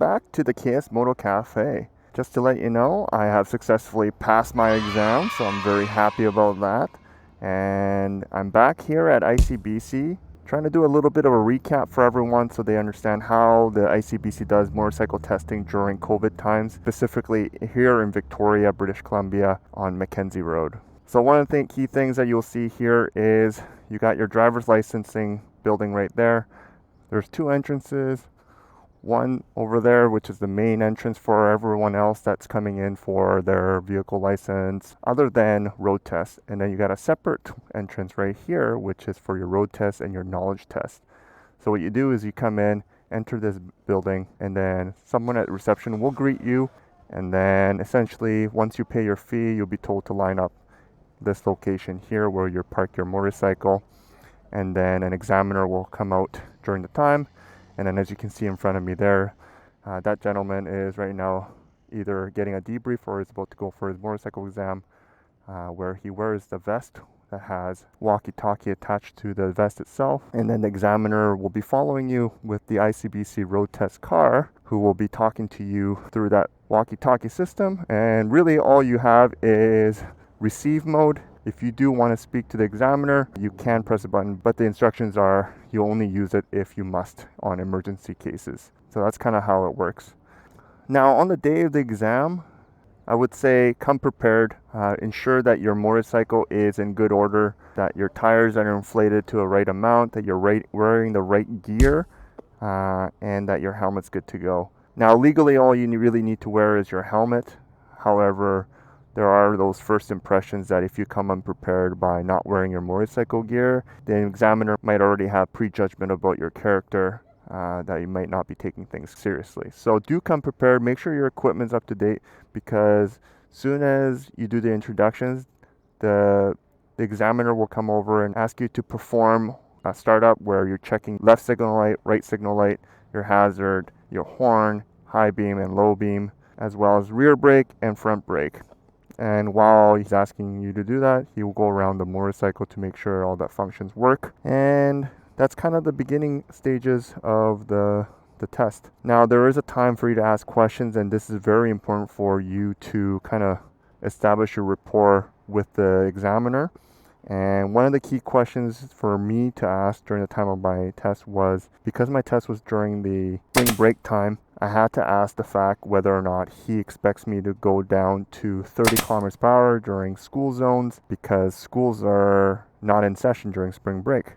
back to the KS Moto Cafe. Just to let you know, I have successfully passed my exam, so I'm very happy about that. And I'm back here at ICBC, trying to do a little bit of a recap for everyone so they understand how the ICBC does motorcycle testing during COVID times, specifically here in Victoria, British Columbia on Mackenzie Road. So one of the key things that you'll see here is you got your driver's licensing building right there. There's two entrances. One over there, which is the main entrance for everyone else that's coming in for their vehicle license other than road test. And then you got a separate entrance right here, which is for your road test and your knowledge test. So what you do is you come in, enter this building, and then someone at reception will greet you. And then essentially, once you pay your fee, you'll be told to line up this location here where you park your motorcycle. And then an examiner will come out during the time. And then as you can see in front of me there, that gentleman is right now either getting a debrief or is about to go for his motorcycle exam, where he wears the vest that has walkie-talkie attached to the vest itself. And then the examiner will be following you with the ICBC road test car, who will be talking to you through that walkie-talkie system. And really all you have is receive mode. If you do want to speak to the examiner, you can press a button, but the instructions are you only use it if you must on emergency cases. So that's kind of how it works. Now, on the day of the exam, I would say come prepared. Ensure that your motorcycle is in good order, that your tires are inflated to a right amount, that you're wearing the right gear, and that your helmet's good to go. Now, legally, all you really need to wear is your helmet. However, there are those first impressions that if you come unprepared by not wearing your motorcycle gear, the examiner might already have prejudgment about your character, that you might not be taking things seriously. So do come prepared, make sure your equipment's up to date, because soon as you do the introductions, the examiner will come over and ask you to perform a startup where you're checking left signal light, right signal light, your hazard, your horn, high beam and low beam, as well as rear brake and front brake. And while he's asking you to do that, he will go around the motorcycle to make sure all that functions work. And that's kind of the beginning stages of the test. Now, there is a time for you to ask questions, and this is very important for you to kind of establish your rapport with the examiner. And one of the key questions for me to ask during the time of my test was, because my test was during the spring break time, I had to ask the fact whether or not he expects me to go down to 30 kilometers per hour during school zones, because schools are not in session during spring break.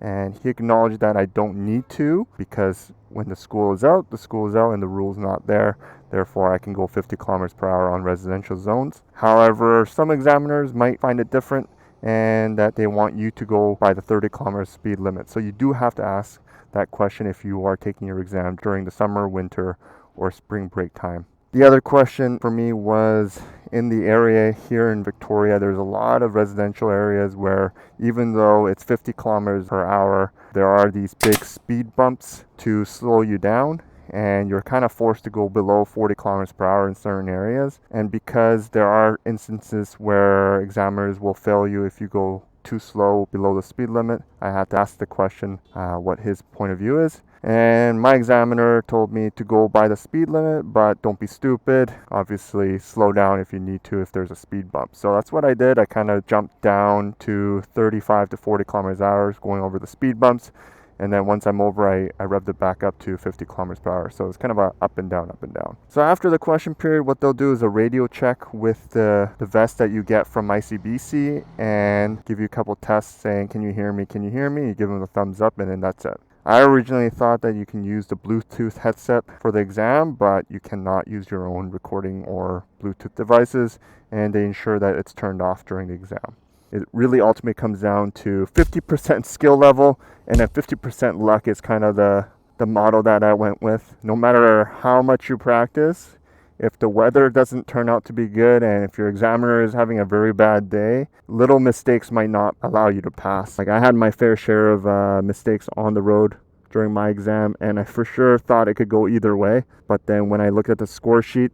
And he acknowledged that I don't need to, because when the school is out and the rule's not there. Therefore, I can go 50 kilometers per hour on residential zones. However, some examiners might find it different and that they want you to go by the 30 kilometers speed limit. So you do have to ask that question if you are taking your exam during the summer, winter, or spring break time. The other question for me was, in the area here in Victoria, there's a lot of residential areas where even though it's 50 kilometers per hour, there are these big speed bumps to slow you down, and you're kind of forced to go below 40 kilometers per hour in certain areas. And because there are instances where examiners will fail you if you go too slow below the speed limit, I had to ask the question what his point of view is. And my examiner told me to go by the speed limit, but don't be stupid. Obviously, slow down if you need to if there's a speed bump. So that's what I did. I kind of jumped down to 35 to 40 kilometers per hour going over the speed bumps. And then once I'm over, I revved it back up to 50 kilometers per hour. So it's kind of a up and down, up and down. So after the question period, what they'll do is a radio check with the vest that you get from ICBC and give you a couple tests saying, can you hear me? Can you hear me? You give them a thumbs up, and then that's it. I originally thought that you can use the Bluetooth headset for the exam, but you cannot use your own recording or Bluetooth devices, and they ensure that it's turned off during the exam. It really ultimately comes down to 50% skill level, and then 50% luck is kind of the model that I went with. No matter how much you practice, if the weather doesn't turn out to be good, and if your examiner is having a very bad day, little mistakes might not allow you to pass. Like, I had my fair share of mistakes on the road during my exam, and I for sure thought it could go either way. But then when I looked at the score sheet,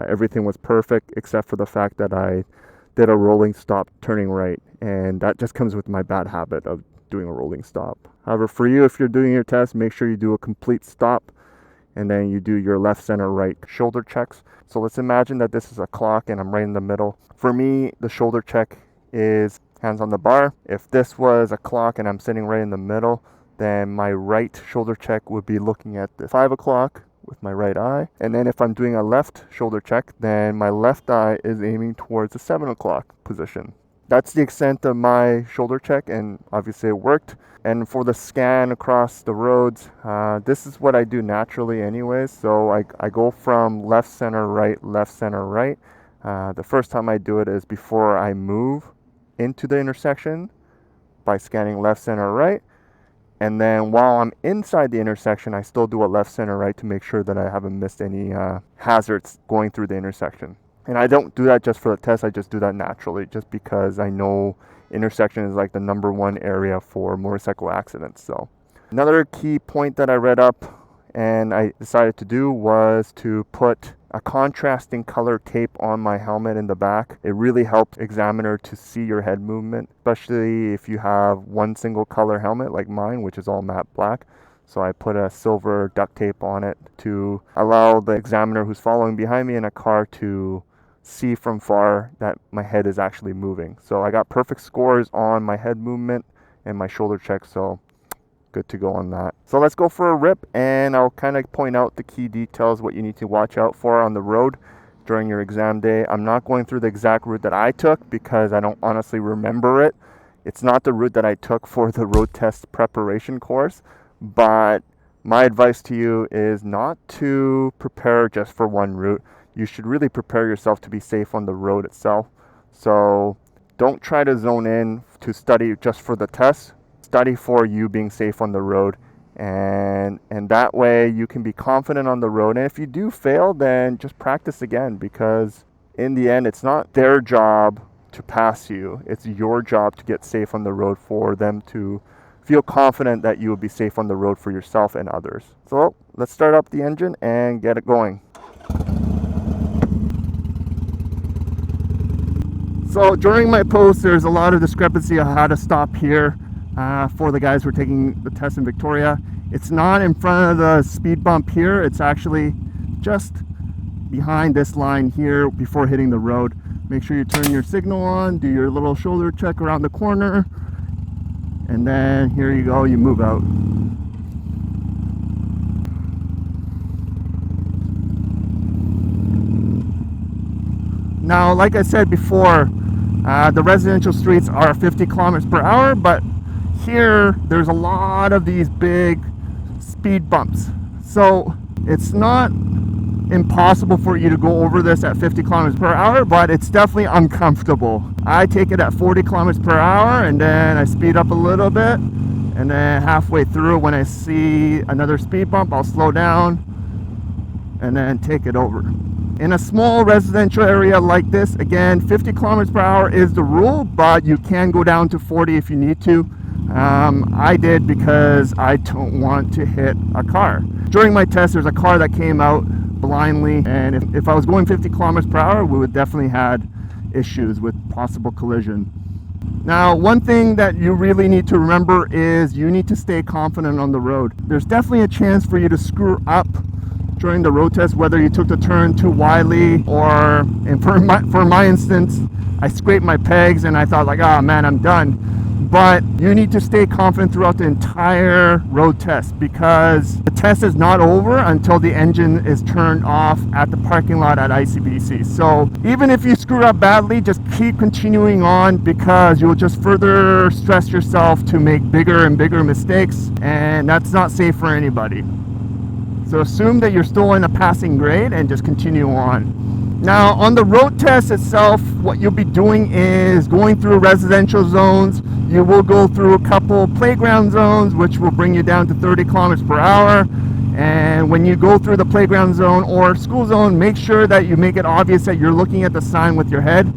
everything was perfect except for the fact that I did a rolling stop turning right, and that just comes with my bad habit of doing a rolling stop. However, for you, if you're doing your test, make sure you do a complete stop and then you do your left, center, right shoulder checks. So let's imagine that this is a clock and I'm right in the middle. For me, the shoulder check is hands on the bar. If this was a clock and I'm sitting right in the middle, then my right shoulder check would be looking at the 5 o'clock with my right eye. And then if I'm doing a left shoulder check, then my left eye is aiming towards the 7 o'clock position. That's the extent of my shoulder check, and obviously it worked. And for the scan across the roads, this is what I do naturally anyways. So I go from left, center, right, left, center, right. The first time I do it is before I move into the intersection by scanning left, center, right. And then while I'm inside the intersection, I still do a left, center, right to make sure that I haven't missed any hazards going through the intersection. And I don't do that just for the test, I just do that naturally, just because I know intersection is like the #1 area for motorcycle accidents. So another key point that I read up and I decided to do was to put a contrasting color tape on my helmet in the back. It really helps examiner to see your head movement, especially if you have one single color helmet like mine, which is all matte black. So I put a silver duct tape on it to allow the examiner who's following behind me in a car to see from far that my head is actually moving. So I got perfect scores on my head movement and my shoulder check, so good to go on that. So let's go for a rip, and I'll kind of point out the key details, what you need to watch out for on the road during your exam day. I'm not going through the exact route that I took because I don't honestly remember it. It's not the route that I took for the road test preparation course, but my advice to you is not to prepare just for one route. You should really prepare yourself to be safe on the road itself. So don't try to zone in to study just for the test. Study for you being safe on the road, and that way you can be confident on the road. And if you do fail, then just practice again, because in the end it's not their job to pass you, it's your job to get safe on the road, for them to feel confident that you will be safe on the road for yourself and others. So let's start up the engine and get it going. So during my post, there's a lot of discrepancy on how to stop here for the guys who are taking the test in Victoria. It's not in front of the speed bump here. It's actually just behind this line here before hitting the road. Make sure you turn your signal on, do your little shoulder check around the corner, and then here you go, you move out. Now, like I said before, the residential streets are 50 kilometers per hour, but here there's a lot of these big speed bumps. So it's not impossible for you to go over this at 50 kilometers per hour, but it's definitely uncomfortable. I take it at 40 kilometers per hour, and then I speed up a little bit, and then halfway through, when I see another speed bump, I'll slow down and then take it over. In a small residential area like this, again, 50 kilometers per hour is the rule, but you can go down to 40 if you need to. I did because I don't want to hit a car. During my test, there's a car that came out blindly, and if I was going 50 kilometers per hour, we would definitely had issues with possible collision. Now, one thing that you really need to remember is you need to stay confident on the road. There's definitely a chance for you to screw up during the road test, whether you took the turn too widely, or, and for my instance, I scraped my pegs and I thought like, oh man, I'm done. But you need to stay confident throughout the entire road test, because the test is not over until the engine is turned off at the parking lot at ICBC. So even if you screw up badly, just keep continuing on, because you'll just further stress yourself to make bigger and bigger mistakes, and that's not safe for anybody. So assume that you're still in a passing grade and just continue on. Now, on the road test itself, what you'll be doing is going through residential zones. You will go through a couple playground zones, which will bring you down to 30 kilometers per hour. And when you go through the playground zone or school zone, make sure that you make it obvious that you're looking at the sign with your head.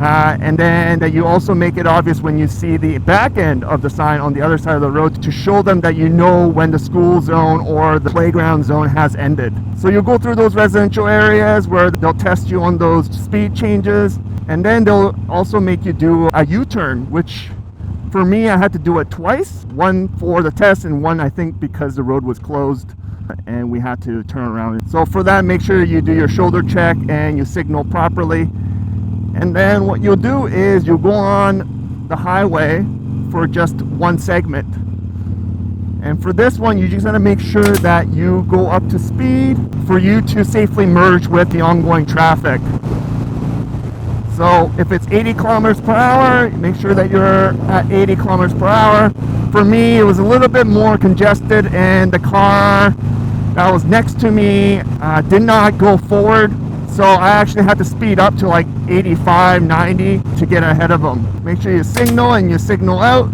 And then that you also make it obvious when you see the back end of the sign on the other side of the road, to show them that you know when the school zone or the playground zone has ended. So you'll go through those residential areas where they'll test you on those speed changes, and then they'll also make you do a U-turn, which for me, I had to do it twice, one for the test and one I think because the road was closed and we had to turn around. So for that, make sure you do your shoulder check and you signal properly. And then what you'll do is you'll go on the highway for just one segment. And for this one, you just gotta make sure that you go up to speed for you to safely merge with the ongoing traffic. So if it's 80 kilometers per hour, make sure that you're at 80 kilometers per hour. For me, it was a little bit more congested, and the car that was next to me did not go forward. So I actually had to speed up to like 85, 90 to get ahead of them. Make sure you signal and you signal out.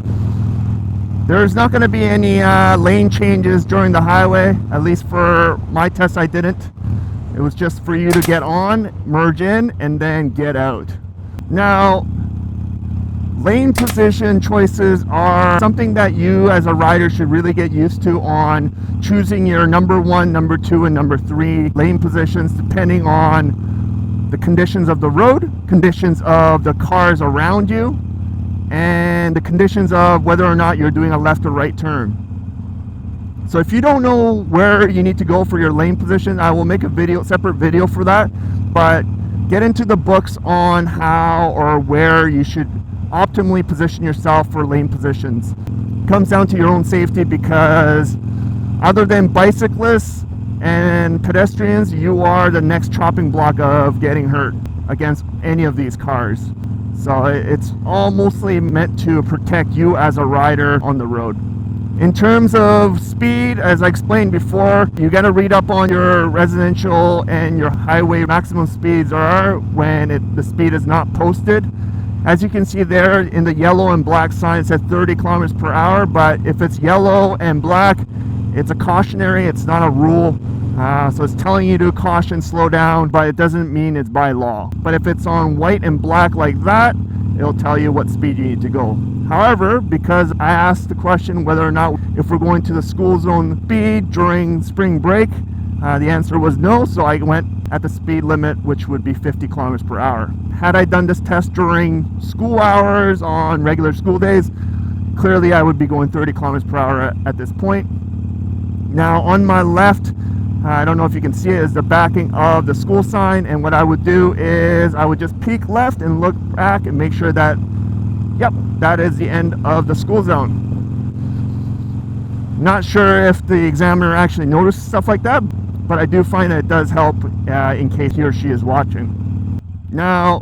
There's not going to be any lane changes during the highway. At least for my test, I didn't. It was just for you to get on, merge in, and then get out. Now, lane position choices are something that you as a rider should really get used to on choosing your number 1, number 2, and number 3 lane positions depending on the conditions of the road, conditions of the cars around you, and the conditions of whether or not you're doing a left or right turn. So if you don't know where you need to go for your lane position, I will make a separate video for that, but get into the books on how or where you should optimally position yourself for lane positions. It comes down to your own safety, because other than bicyclists and pedestrians, you are the next chopping block of getting hurt against any of these cars. So it's all mostly meant to protect you as a rider on the road. In terms of speed, as I explained before, you got to read up on your residential and your highway maximum speeds are when the speed is not posted. As you can see there in the yellow and black sign, it says 30 kilometers per hour, but if it's yellow and black, it's a cautionary, it's not a rule. So it's telling you to caution, slow down, but it doesn't mean it's by law. But if it's on white and black like that, it'll tell you what speed you need to go. However, because I asked the question whether or not if we're going to the school zone speed during spring break, the answer was no, so I went at the speed limit, which would be 50 kilometers per hour. Had I done this test during school hours on regular school days, clearly I would be going 30 kilometers per hour at this point. Now on my left, I don't know if you can see it, is the backing of the school sign, and what I would do is I would just peek left and look back and make sure that, yep, that is the end of the school zone. Not sure if the examiner actually noticed stuff like that, but I do find that it does help in case he or she is watching. Now,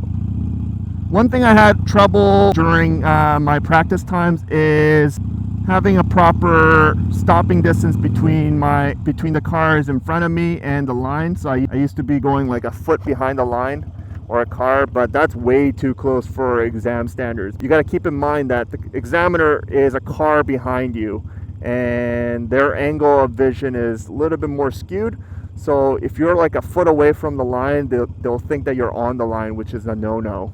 one thing I had trouble during my practice times is having a proper stopping distance between the cars in front of me and the line. So I used to be going like a foot behind the line or a car, but that's way too close for exam standards. You got to keep in mind that the examiner is a car behind you, and their angle of vision is a little bit more skewed. So if you're like a foot away from the line, they'll think that you're on the line, which is a no-no.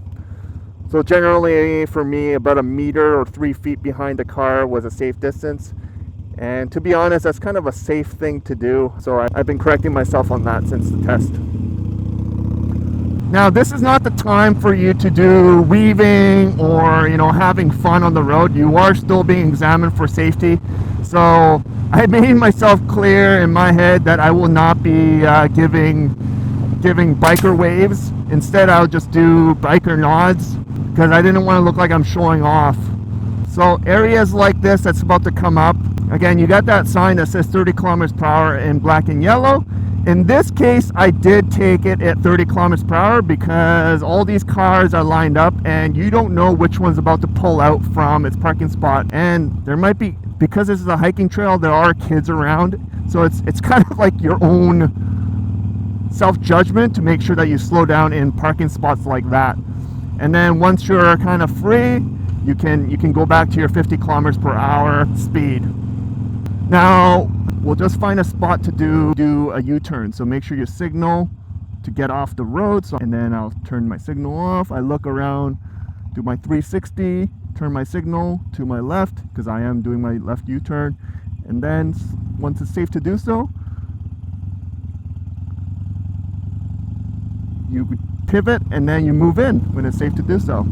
So generally for me, about a meter or 3 feet behind the car was a safe distance. And to be honest, that's kind of a safe thing to do. So I've been correcting myself on that since the test. Now, this is not the time for you to do weaving or, having fun on the road. You are still being examined for safety. So I made myself clear in my head that I will not be giving biker waves. Instead, I'll just do biker nods, because I didn't want to look like I'm showing off. So areas like this that's about to come up, again, you got that sign that says 30 kilometers per hour in black and yellow. In this case, I did take it at 30 kilometers per hour because all these cars are lined up and you don't know which one's about to pull out from its parking spot. And there might be, because this is a hiking trail, there are kids around. So it's kind of like your own self-judgment to make sure that you slow down in parking spots like that. And then once you're kind of free, you can go back to your 50 kilometers per hour speed. Now, we'll just find a spot to do a U-turn. So make sure you signal to get off the road. And then I'll turn my signal off. I look around, do my 360, turn my signal to my left, because I am doing my left U-turn. And then once it's safe to do so, you pivot and then you move in when it's safe to do so.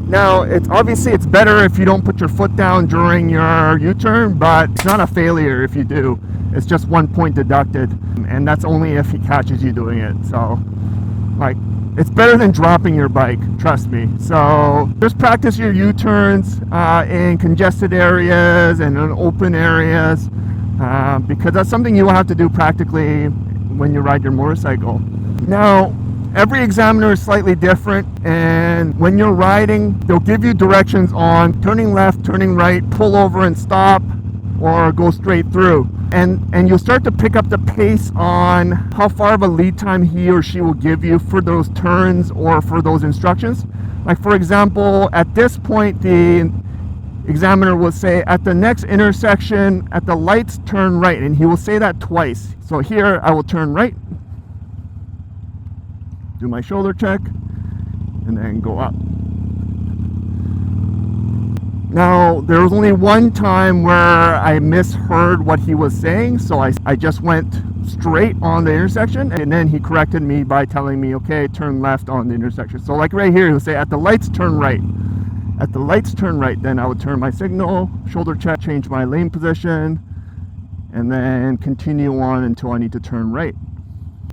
Now, it's better if you don't put your foot down during your U-turn, but it's not a failure if you do. It's just 1 point deducted, and that's only if he catches you doing it. So, like, it's better than dropping your bike, trust me. So just practice your U-turns in congested areas and in open areas, because that's something you will have to do practically when you ride your motorcycle. Now, every examiner is slightly different, and when you're riding, they'll give you directions on turning left, turning right, pull over and stop, or go straight through. And you'll start to pick up the pace on how far of a lead time he or she will give you for those turns or for those instructions. Like, for example, at this point, the examiner will say, at the next intersection, at the lights, turn right, and he will say that twice. So here, I will turn right, do my shoulder check, and then go up. Now, there was only one time where I misheard what he was saying, so I just went straight on the intersection, and then he corrected me by telling me, okay, turn left on the intersection. So like right here, he'll say, at the lights, turn right. At the lights, turn right. Then I would turn my signal, shoulder check, change my lane position, and then continue on until I need to turn right.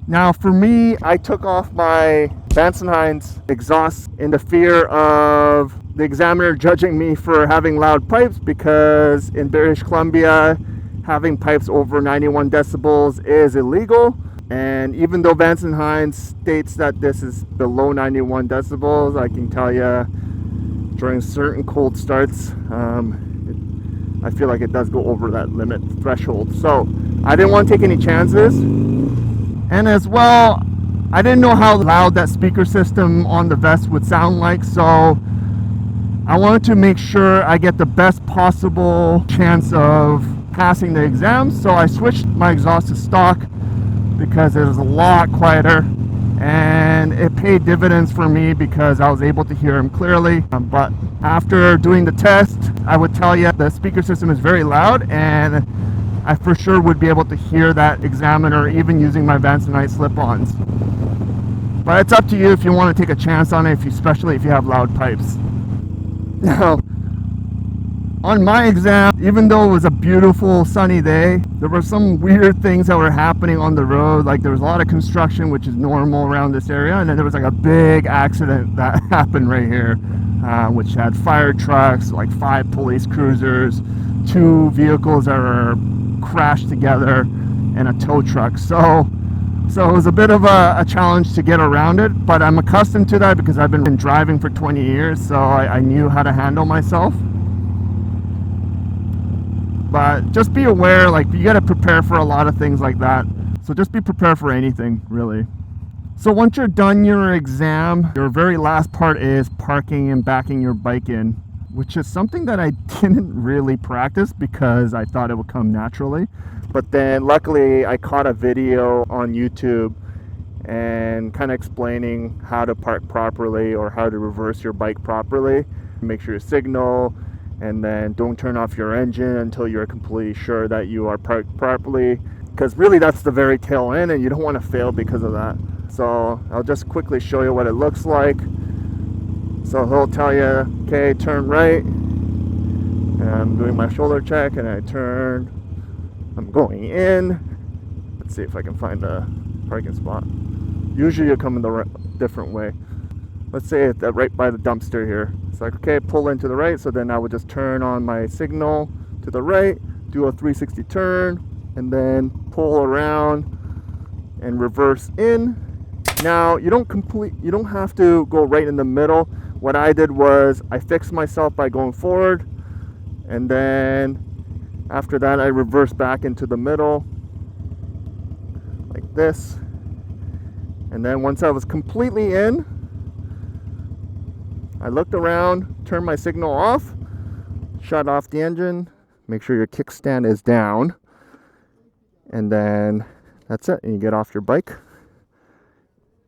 Now, for me, I took off my Vance & Hines exhaust in the fear of the examiner judging me for having loud pipes, because in British Columbia, having pipes over 91 decibels is illegal. And even though Vance & Hines states that this is below 91 decibels, I can tell you during certain cold starts, I feel like it does go over that limit threshold. So I didn't want to take any chances. And as well, I didn't know how loud that speaker system on the vest would sound like, so I wanted to make sure I get the best possible chance of passing the exam. So I switched my exhaust to stock because it was a lot quieter, and it paid dividends for me because I was able to hear him clearly. But after doing the test, I would tell you the speaker system is very loud, and I for sure would be able to hear that examiner even using my Vance & Hines slip-ons. But it's up to you if you want to take a chance on it, especially if you have loud pipes. Now, on my exam, even though it was a beautiful sunny day, there were some weird things that were happening on the road. Like, there was a lot of construction, which is normal around this area, and then there was like a big accident that happened right here, which had fire trucks, like 5 police cruisers, 2 vehicles that were crashed together, and a tow truck. So it was a bit of a challenge to get around it, but I'm accustomed to that because I've been driving for 20 years, so I knew how to handle myself. But just be aware, like, you got to prepare for a lot of things like that. So just be prepared for anything, really. So once you're done your exam, your very last part is parking and backing your bike in, which is something that I didn't really practice because I thought it would come naturally. But then luckily I caught a video on YouTube and kind of explaining how to park properly or how to reverse your bike properly. Make sure you signal, and then don't turn off your engine until you're completely sure that you are parked properly, because really that's the very tail end and you don't want to fail because of that. So I'll just quickly show you what it looks like. So he'll tell you, okay, turn right, and I'm doing my shoulder check, and I turn, I'm going in. Let's see if I can find a parking spot. Usually you come in the different way. Let's say it's right by the dumpster here. It's like, okay, pull into the right, so then I would just turn on my signal to the right, do a 360 turn, and then pull around and reverse in. Now, you don't have to go right in the middle. What I did was I fixed myself by going forward, and then after that I reversed back into the middle like this. And then once I was completely in, I looked around, turned my signal off, shut off the engine, make sure your kickstand is down, and then that's it. And you get off your bike,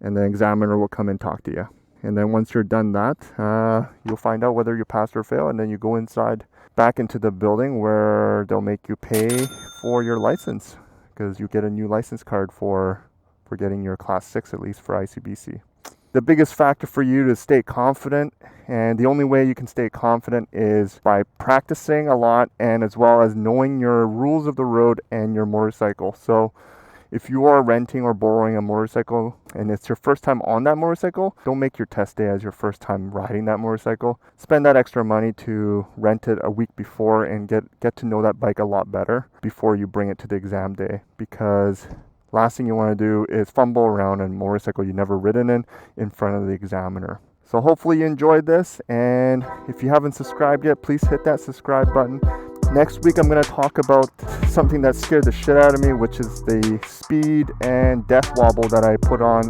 and the examiner will come and talk to you. And then once you're done that, you'll find out whether you pass or fail, and then you go inside back into the building where they'll make you pay for your license, because you get a new license card for getting your Class 6, at least for ICBC. the biggest factor for you to stay confident, and the only way you can stay confident is by practicing a lot and as well as knowing your rules of the road and your motorcycle. So if you are renting or borrowing a motorcycle and it's your first time on that motorcycle, don't make your test day as your first time riding that motorcycle. Spend that extra money to rent it a week before and get to know that bike a lot better before you bring it to the exam day, because last thing you want to do is fumble around in a motorcycle you've never ridden in front of the examiner. So hopefully you enjoyed this, and if you haven't subscribed yet, please hit that subscribe button. Next week I'm going to talk about something that scared the shit out of me, which is the speed and death wobble that I put on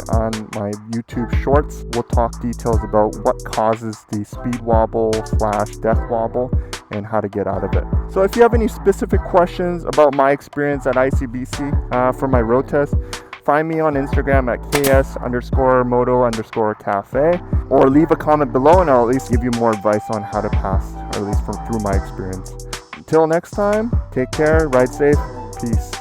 my YouTube shorts. We'll talk details about what causes the speed wobble / death wobble and how to get out of it. So if you have any specific questions about my experience at ICBC for my road test, find me on Instagram at ks_moto_cafe, or leave a comment below and I'll at least give you more advice on how to pass, or at least through my experience. Until next time, take care, ride safe, peace.